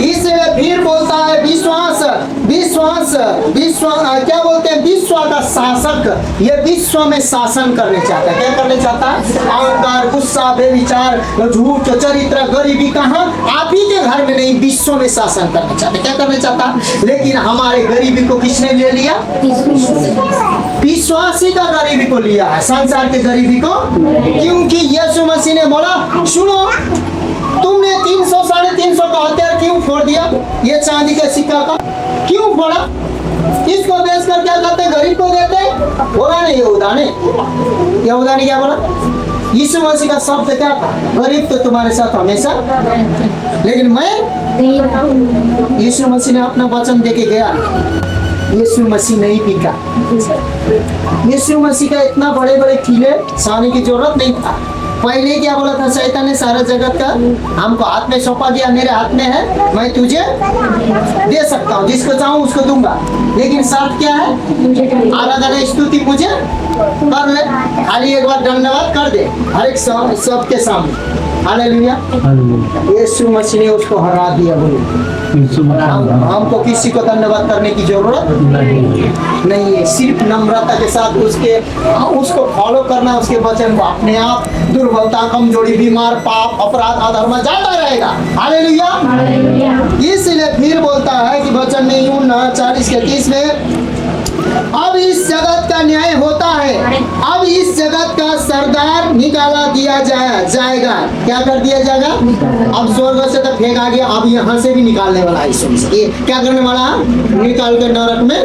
इसलिए फिर बोलता है विश्वास, विश्वास, विश्वास क्या बोलते हैं? विश्व का शासक, ये विश्व में शासन करने चाहता है। क्या करने चाहता है? अहंकार, गुस्सा, बेविचार, झूठ, चरित्र, गरीबी कहाँ? आप ही के घर में नहीं, विश्व में शासन करना चाहते। क्या करना चाहता? लेकिन हमारे गरीबी को किसने ले लिया? विश्वासी का गरीबी को लिया है, संसार के गरीबी को। क्योंकि यीशु मसीह ने बोला सुनो, तुमने 300 साढ़े 300 का हथियार क्यों फोड़ दिया? ये चांदी के सिक्का का क्यों फोड़ा? इसको बेच कर क्या करते? गरीब को देते। बोला नहीं यहूदा ने क्या बोला? यीशु मसीह का शब्द क्या था? गरीब तो तुम्हारे साथ हमेशा, लेकिन मैं, यीशु मसीह ने अपना वचन देके गया। यीशु मसीह नहीं बिका। यीशु मसीह का इतना बड़े बड़े किले साने की जरूरत नहीं था। पहले क्या बोला था शैतान ने? सारा जगत का हमको हाथ में सौंपा दिया, मेरे हाथ में है, मैं तुझे दे सकता हूँ, जिसको चाहूँ उसको दूंगा। लेकिन शर्त क्या है? आराधना स्तुति मुझे कर ले, खाली एक बार धन्यवाद कर दे हर एक सबके सामने। हालेलुया। यीशु मसीह ने उसको हरा दिया। बोलो हमको किसी को धन्यवाद करने की जरूरत नहीं है। सिर्फ नम्रता के साथ उसको फॉलो करना, उसके वचन को। अपने आप दुर्बलता, कमजोरी, बीमार, पाप, अपराध, अधर्म जाता रहेगा। हालेलुया। इसलिए फिर बोलता है कि वचन में यूं 40:30 में, अब इस जगत का न्याय होता है, अब इस जगत का सरदार निकाला दिया जाएगा। क्या कर दिया जाएगा? अब स्वर्ग से तो फेंका गया, अब यहाँ से भी निकालने वाला है। ये क्या करने वाला? निकाल के नरक में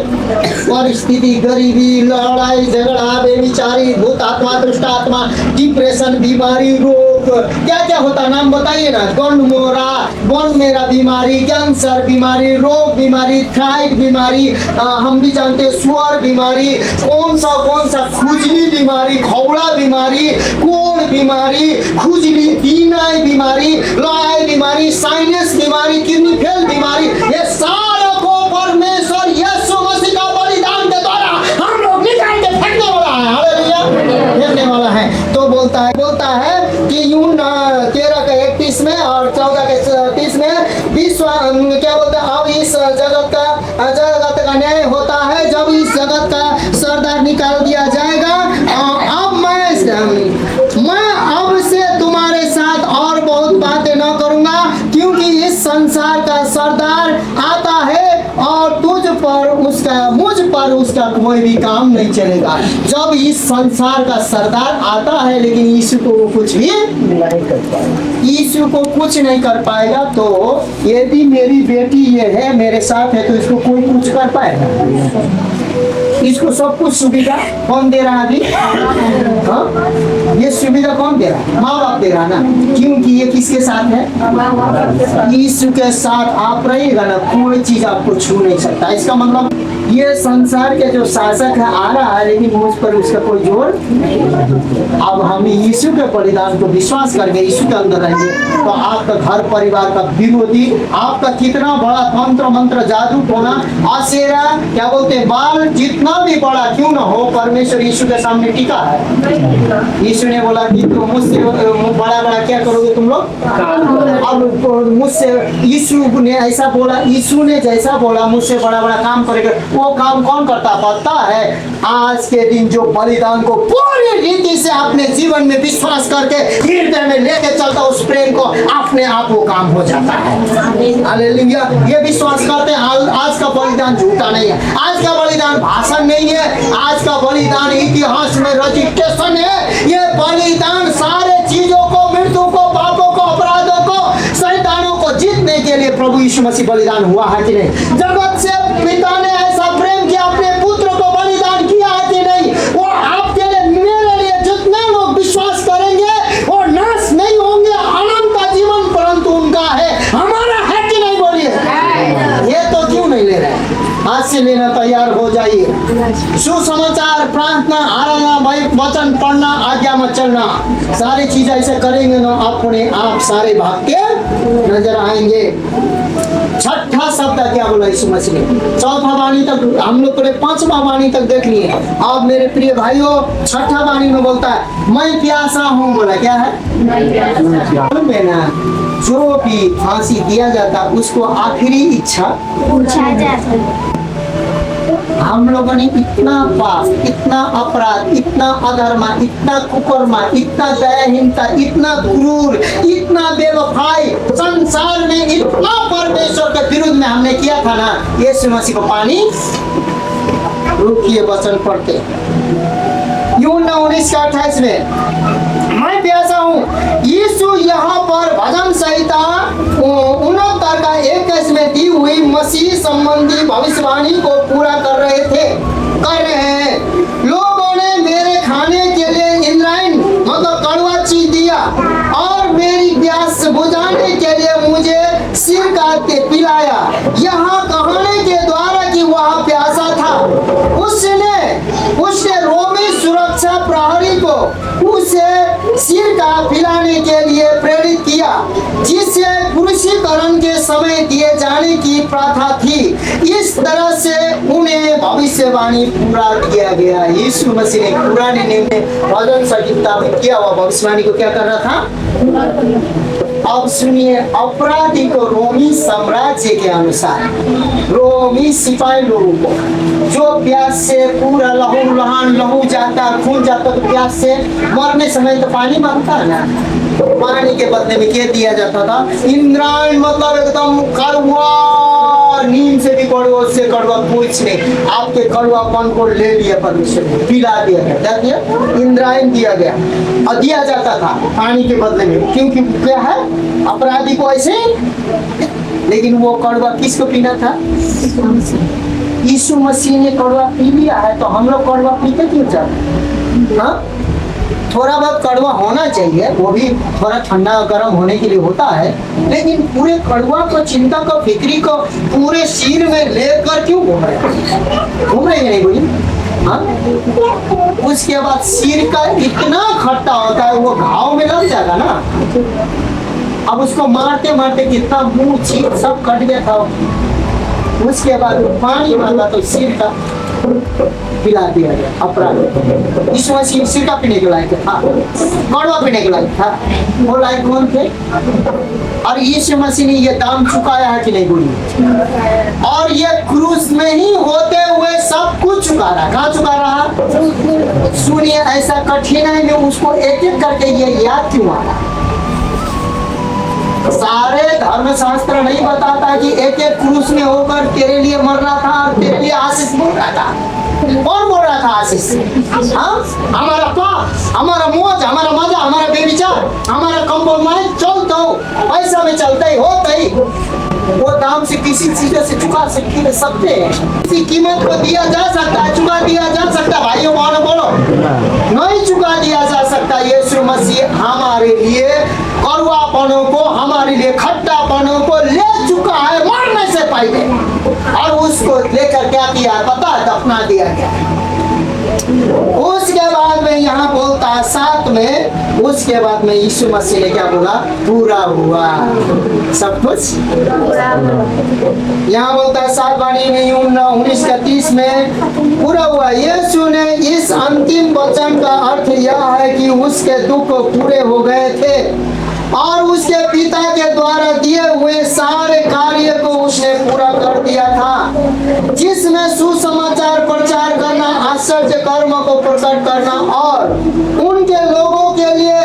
परिस्थिति, गरीबी, लड़ाई झगड़ा, बेविचारी, भूत आत्मा, दुष्ट आत्मा, डिप्रेशन, बीमारी, रोग, क्या क्या होता है नाम बताइए ना। बोन मेरा बीमारी, कैंसर बीमारी, रोग बीमारी, थाइड बीमारी, हम भी जानते हैं स्वर बीमारी, कौन सा खुजली बीमारी, खौड़ा बीमारी, कोड़ बीमारी, खुजली, दीनाई बीमारी, लड़ाई बीमारी, साइनस बीमारी, किडनी फेल बीमारी, ये सारा को परमेश्वर यीशु मसीह का बलिदान के द्वारा हम लोग निकाल के फेंकने वाला है। हालेलुया, फेंकने वाला है। तो बोलता है कि यूं 13:31 में और 14:30 में विश्व क्या बोलता है? अब इस जगत का न्याय होता है, जब इस जगत का सरदार निकाल दिया जाएगा। अब मैं अब से तुम्हारे साथ और बहुत बातें न करूंगा, क्योंकि इस संसार का सरदार आता है और मुझ पर उसका कोई भी काम नहीं चलेगा। जब इस संसार का सरदार आता है, लेकिन यीशु को वो कुछ भी नहीं कर पाएगा। यीशु को कुछ नहीं कर पाएगा। तो यदि मेरी बेटी ये है, मेरे साथ है, तो इसको कोई कुछ कर पाएगा? इसको सब कुछ सुविधा कौन दे रहा है? ये सुविधा कौन दे रहा है? माँ बाप दे रहा ना, क्योंकि ये किसके साथ है? यीशु के साथ आप रहिएगा ना, कोई चीज आपको छू नहीं सकता। इसका मतलब ये संसार के जो शासक है आ रहा है, लेकिन मुझ पर उसका कोई जोर। अब हम यीशु के बलिदान को विश्वास करके यीशु के अंदर रहेंगे, तो आपका घर परिवार का विरोधी, आपका कितना बड़ा तंत्र मंत्र जादू टोना आसेरा क्या बोलते हैं बाल, जितना भी बड़ा क्यों ना हो, परमेश्वर यीशु के सामने टिका है। यीशु ने बोला कि तुम मुझसे बड़ा क्या करोगे तुम लोग? अब मुझसे यीशु ने ऐसा बोला, यीशु ने जैसा बोला मुझसे बड़ा काम करेगा। वो काम कौन करता पता है? आज के दिन जो बलिदान को पूरी रीति से अपने जीवन में विश्वास करके हृदय में लेके चलता, उस प्रेम को अपने आप वो काम हो जाता है। हालेलुया। ये विश्वास करते हैं आज का बलिदान झूठा नहीं है, आज का बलिदान भाषण नहीं है, आज का बलिदान इतिहास में रजिस्ट्रेशन है। ये बलिदान सारे चीजों को, मृत्यु को, पापों को, अपराधों को, शैतानों को जीतने के लिए प्रभु यीशु मसीह बलिदान हुआ है कि नहीं? जगत से पिता ने ऐसा प्रेम किया, अपने पुत्र को बलिदान किया है कि नहीं? वो आपके लिए, मेरे लिए, जितने लोग विश्वास करेंगे वो नाश नहीं होंगे, अनंत जीवन परंतु उनका है। हमारा है कि नहीं? बोलिए। ये तो क्यों नहीं ले रहे? आज से लेना तैयार हो जाइए। सुसमाचार, प्रार्थना, आराधना, भाई वचन पढ़ना, आज्ञा में चलना, सारी चीजें ऐसे करेंगे ना, अपने आप सारे भाग के नजर आएंगे। छठा शब्द क्या बोला यीशु मसीह ने? चौथा वाणी तक हम लोग ने 5वां वाणी तक देख लिए। अब मेरे प्रिय भाइयों, छठा वाणी में बोलता है मैं प्यासा हूँ। बोला क्या है? में ना जो भी फांसी दिया जाता उसको आखिरी इच्छा पूछा जाता। हम लोगों ने इतना पाप, इतना अपराध, इतना अधर्म, इतना कुकर्मा, इतना दयाहीनता, इतना क्रूर, इतना बेवफाई, संसार में इतना परमेश्वर के विरुद्ध में हमने किया था ना। यीशु मसीह को पानी रुकिए वचन पढ़ते यूहन्ना 19:28 में मैं प्यासा हूँ। यीशु यहाँ पर भजन संहिता 69 का 21 में दी हुई मसीह संबंधी भविष्यवाणी को पूरा कर रहे हैं। लोगों ने मेरे खाने के लिए इंद्रायण मतलब कड़वा चीज दिया और मेरी प्यास बुझाने के लिए मुझे सिर काट के पिलाया। यहाँ कहने के द्वारा कि वह प्यासा था, उसने रोमी सुरक्षा प्रहरी को उसे सिर का पिलाने के लिए प्रेरित किया, जिसे क्रूसीकरण के समय दिए जाने की प्रथा थी। इस तरह से उन्हें भविष्यवाणी पूरा किया गया। यीशु मसीह ने पुराने नियम में भजन संहिता में किया हुआ भविष्यवाणी को क्या कर रहा था। अब सुनिए, अपराधी को रोमी साम्राज्य के अनुसार, रोमी सिपाही लोगों को जो प्यास से पूरा लहू लहान लहू जाता, खून जाता, तो प्यास से मरने समय तो पानी मांगता है ना, पानी के बदले में क्या दिया जाता था। इंद्रायण मतलब एकदम कड़वा, नीम से भी कड़वा, उससे कड़वा कुछ नहीं, आपके कड़वापन को ले लिया परमेश्वर ने, पिला दिया गया, क्या दिया, इंद्रायण दिया गया और दिया जाता था पानी के बदले में, क्योंकि क्या है, अपराधी को ऐसे। लेकिन वो कड़वा किसको पीना था। यीशु मसीह ने कड़वा पी लिया है, तो हम लोग कड़वा पीते क्यों जाते। हाँ, थोड़ा बहुत कड़वा होना चाहिए, वो भी थोड़ा ठंडा गर्म होने के लिए होता है, लेकिन पूरे कड़वा को, चिंता को, फिक्री को पूरे सिर में लेकर क्यों घूम रहे नहीं बोली। हाँ, उसके बाद सिर का इतना खट्टा होता है, वो घाव में लग जाएगा ना। अब उसको मारते मारते कितना मुंह छींक सब कट गया था। उसके बाद पानी मांगा तो सिर का पिला दिया गया। अपराध यीशु मसीह सिर का पीने के लायक था, कड़वा पीने के लायक था, वो लायक कौन थे। और यीशु मसीह ने ये दाम चुकाया है कि नहीं बोलिए। और ये क्रूस में ही होते हुए सब कुछ चुका रहा। कहाँ चुका रहा। सुनिए, ऐसा कठिन है में उसको एक एक करके ये याद क्यों आ रहा। सारे धर्मशास्त्र नहीं बताता कि एक एक क्रूस में होकर तेरे लिए मर रहा था और तेरे लिए आशीष बोल रहा था। कौन बोल रहा था आशीष। हाँ, हमारा पाप, हमारा मौज, हमारा मजा, हमारा बेविचार, हमारा कंप्रोमाइज चलता हो, पैसा में चलता ही होता ही, वो दाम से किसी चीजों से चुका सकते हैं। किसी कीमत को दिया जा सकता है, चुका दिया जा सकता है। भाइयों बहनों बोलो, नहीं चुका दिया जा सकता। यीशु मसीह हमारे लिए कड़वापनों को, हमारे लिए खट्टापनों को ले चुका है मरने से पहले, और उसको लेकर क्या किया है पता है, दफना दिया गया। उसके बाद में यहाँ बोलता है 7 में, उसके बाद में यीशु मसीह ने क्या बोला, पूरा हुआ सब कुछ। यहाँ बोलता है 7 वाणी में 19:30 में पूरा हुआ। यीशु ने इस अंतिम वचन का अर्थ यह है कि उसके दुख पूरे हो गए थे और उसके पिता के द्वारा दिए हुए सारे कार्य को उसने पूरा कर दिया था, जिसमें सुसमाचार प्रचार करना, आश्चर्य कर्म को प्रकट करना और उनके लोगों के लिए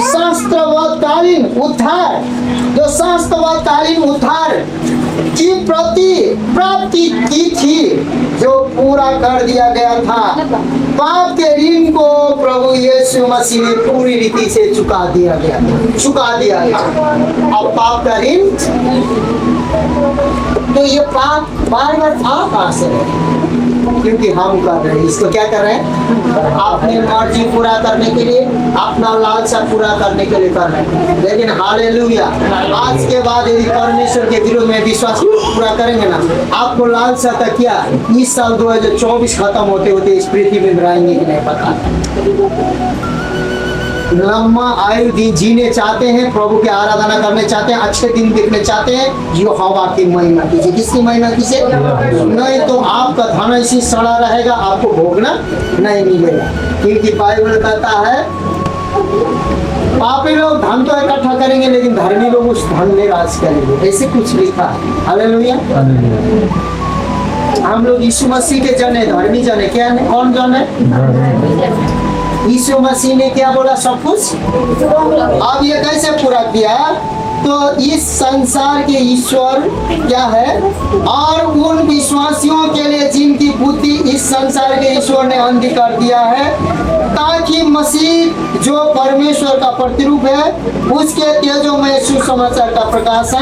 शास्त्रवत्कालीन उद्धार, जो शास्त्रवत्कालीन उद्धार की प्राप्ति की थी, जो पूरा कर दिया गया था। पाप के ऋण को प्रभु यीशु मसीह ने पूरी रीति से चुका दिया गया, चुका दिया गया। अब पाप का ऋण, तो ये पाप बार बार आप कहाँ से क्योंकि हम कर रहे हैं इसको। क्या कर रहे हैं, अपनी मर्जी पूरा करने के लिए, अपना लालसा पूरा करने के लिए कर रहे हैं। लेकिन हालेलुया, आज के बाद यदि परमेश्वर के विरोध में विश्वास पूरा करेंगे ना, आपको लालसा तक क्या इस साल 2024 खत्म होते होते इस पृथ्वी में रहेंगे कि नहीं पता। लंबा आयु जीने चाहते हैं, प्रभु की आराधना करने चाहते हैं, अच्छे दिन देखने चाहते हैं, यहोवा की महिमा कीजिए। किसकी महिमा कीजिए, नहीं तो आपका धन ऐसी सड़ा रहेगा, आपको भोगना नहीं मिलेगा। क्योंकि बाइबल कहता है पापी लोग धन तो इकट्ठा करेंगे लेकिन धर्मी लोग उस धन में राज करेंगे, ऐसे कुछ लिखा है। हालेलुया। हम लोग यीशु मसीह के जन है, धर्मी जन है। क्या है, कौन जन है, यीशु मसीह ने क्या बोला, सब कुछ। अब ये कैसे पूरा किया, तो इस संसार के ईश्वर क्या है, और उन विश्वासियों के लिए जिनकी बुद्धि इस संसार के ईश्वर ने अंधी कर दिया है, ताकि मसीह जो परमेश्वर का प्रतिरूप है उसके तेजोमय सुसमाचार का प्रकाश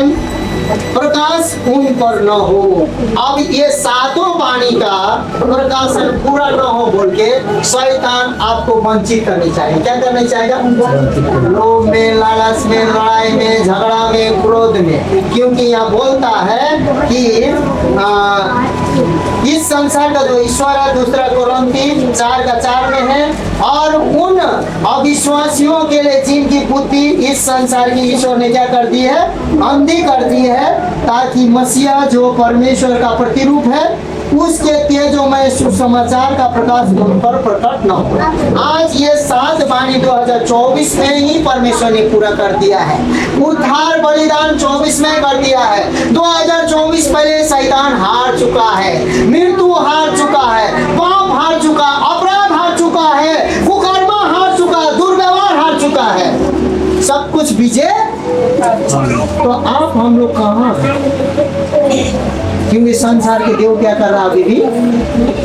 उन पर न हो। अब ये 7 वाणी का प्रकाशन पूरा न हो बोल के शैतान आपको वंचित करनी चाहिए। क्या करना चाहेगा, लोभ में, लालच में, लड़ाई में, झगड़ा में, क्रोध में। क्योंकि यहाँ बोलता है कि इस संसार का जो ईश्वर है, 2 कोरिन्थी 4:4 में है, और उन अविश्वासियों के लिए जिनकी बुद्धि इस संसार की ईश्वर ने क्या कर दी है, अंधी कर दी है, ताकि मसीहा जो परमेश्वर का प्रतिरूप है उसके तेजोमय सुसमाचार का प्रकाश उन पर प्रकट न हो। आज ये 7 वाणी 2024 में ही परमेश्वर ने पूरा कर दिया है। उद्धार बलिदान 24 में कर दिया है। 2024 पहले शैतान हार चुका है, मृत्यु हार चुका है, पाप हार चुका, अपराध हार चुका है, कुकर्मा हार चुका, दुर्व्यवहार हार चुका है, सब कुछ विजय। तो आप हम लोग कहाँ हैं? क्योंकि संसार के देव क्या कर रहा है? अभी भी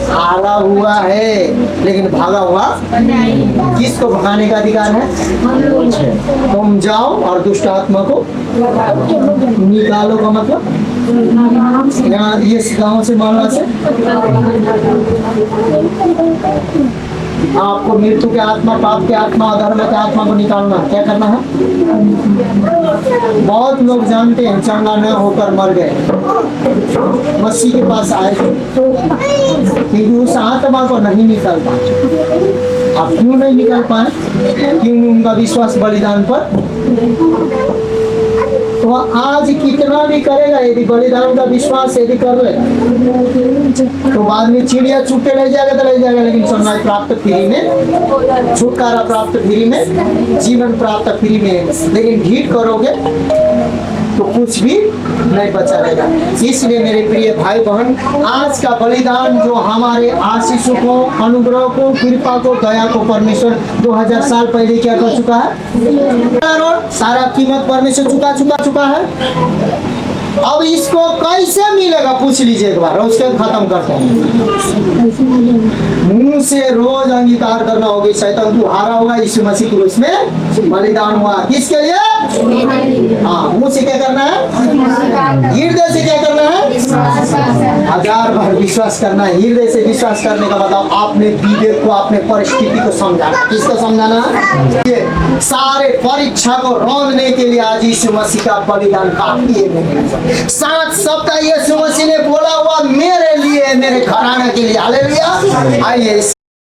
हारा हुआ है, लेकिन भागा हुआ किसको भगाने का अधिकार है? तुम जाओ और दुष्ट आत्मा को निकालो का मतलब यहाँ ये गाँव से मालवा से आपको मृत्यु के आत्मा, पाप के आत्मा, अधर्म के आत्मा को निकालना क्या करना है? बहुत लोग जानते हैं चंगा न होकर मर गए, मसीह के पास आए क्योंकि उस आत्मा को नहीं निकाल पाए। अब क्यों नहीं निकाल पाए? क्योंकि उनका विश्वास बलिदान पर। तो आज कितना भी करेगा, यदि बलिदान का विश्वास यदि कर ले तो बाद में चिड़िया चुप के ले जाएगा तो ले जाएगा, लेकिन सन्नाई प्राप्त फ्री में, छुटकारा प्राप्त फ्री में, जीवन प्राप्त फ्री में। लेकिन ढीठ करोगे तो कुछ भी नहीं बचा रहेगा। इसलिए मेरे प्रिय भाई बहन, आज का बलिदान जो हमारे आशीषों को, अनुग्रह को, कृपा को, दया को परमेश्वर 2000 साल पहले क्या कर चुका है? सारा कीमत परमेश्वर चुका है। अब इसको कैसे मिलेगा पूछ लीजिए एक बार, उसके खत्म करते हैं। मुंह से रोज अंगीकार करना होगी, शैतान तू हारा होगा, यीशु मसीह क्रूस में बलिदान हुआ किसके लिए? हाँ, मुंह से क्या करना है? हृदय से क्या करना है? 1000 बार विश्वास करना है। हृदय से विश्वास करने का मतलब आपने विवेक को, अपने परिस्थिति को समझाना। किसको समझाना? ये सारे परीक्षा को रोकने के लिए आज यीशु मसीह का बलिदान काफी है। 7 सप्ताह यीशु मसीह ने बोला हुआ मेरे लिए, मेरे घराने के लिए। हालेलुया। आइए